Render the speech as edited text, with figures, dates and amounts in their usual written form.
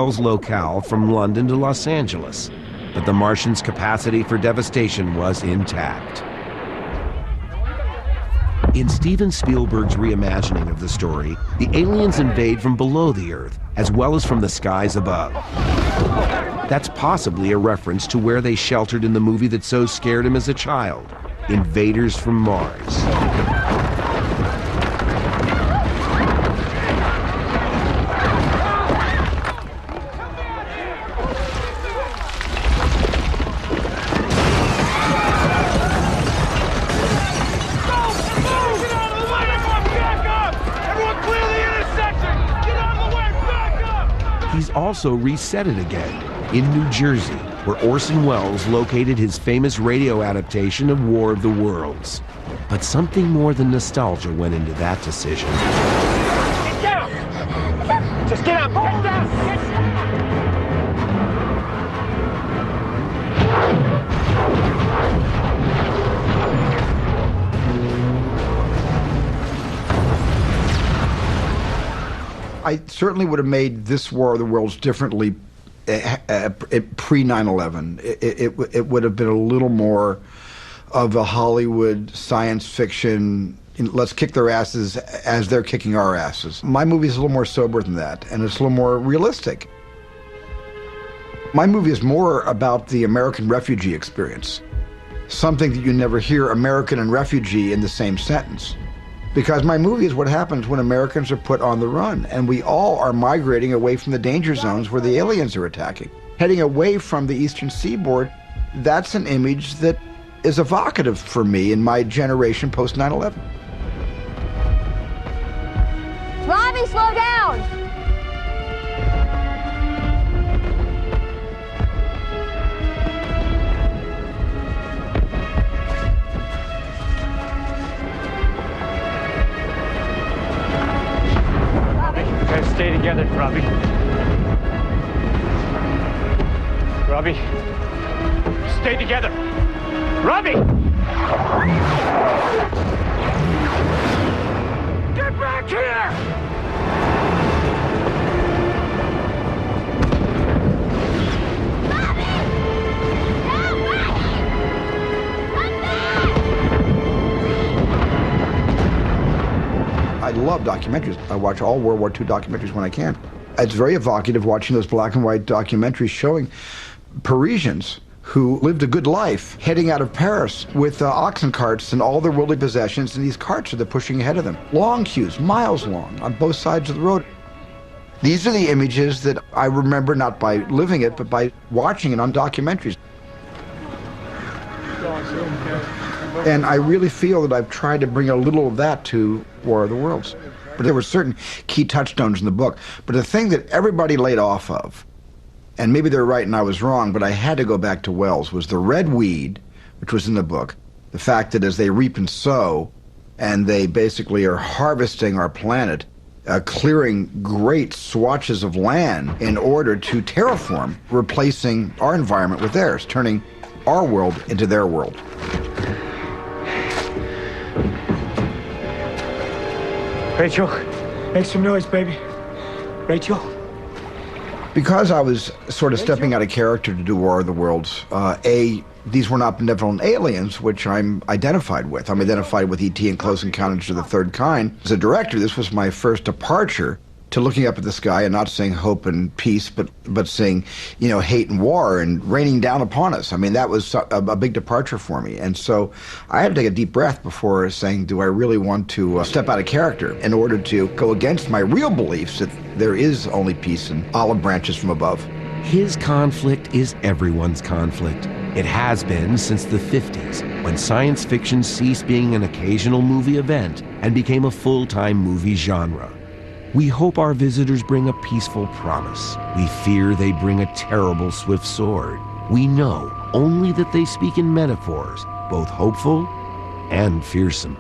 locale from London to Los Angeles, but the Martians' capacity for devastation was intact. In Steven Spielberg's reimagining of the story, the aliens invade from below the Earth, as well as from the skies above. That's possibly a reference to where they sheltered in the movie that so scared him as a child, Invaders from Mars. He's also reset it again in New Jersey, where Orson Welles located his famous radio adaptation of War of the Worlds. But something more than nostalgia went into that decision. Get down! Just get up! Get down! I certainly would have made this War of the Worlds differently pre 9/11. It would have been a little more of a Hollywood science fiction, let's kick their asses as they're kicking our asses. My movie is a little more sober than that, and it's a little more realistic. My movie is more about the American refugee experience, something that you never hear American and refugee in the same sentence. Because my movie is what happens when Americans are put on the run, and we all are migrating away from the danger zones where the aliens are attacking. Heading away from the eastern seaboard, that's an image that is evocative for me in my generation post 9/11. Robbie, slow down! Stay together, Robbie. Robbie. Stay together. Robbie! Get back here! Robbie! No, Robbie! Come back! I love documentaries. I watch all World War II documentaries when I can. It's very evocative watching those black and white documentaries showing Parisians who lived a good life heading out of Paris with oxen carts and all their worldly possessions, and these carts are they're pushing ahead of them. Long queues, miles long, on both sides of the road. These are the images that I remember not by living it, but by watching it on documentaries. And I really feel that I've tried to bring a little of that to War of the Worlds. But there were certain key touchstones in the book. But the thing that everybody laid off of, and maybe they're right and I was wrong, but I had to go back to Welles, was the red weed, which was in the book. The fact that as they reap and sow, and they basically are harvesting our planet, clearing great swatches of land in order to terraform, replacing our environment with theirs, turning our world into their world. Rachel, make some noise, baby. Rachel? Because I was sort of stepping out of character to do War of the Worlds, these were not benevolent aliens, which I'm identified with. I'm identified with E.T. and Close Encounters of the Third Kind. As a director, this was my first departure to looking up at the sky and not saying hope and peace, but saying, hate and war and raining down upon us. I mean, that was a big departure for me. And so I had to take a deep breath before saying, do I really want to step out of character in order to go against my real beliefs that there is only peace and olive branches from above. His conflict is everyone's conflict. It has been since the 50s, when science fiction ceased being an occasional movie event and became a full-time movie genre. We hope our visitors bring a peaceful promise. We fear they bring a terrible swift sword. We know only that they speak in metaphors, both hopeful and fearsome.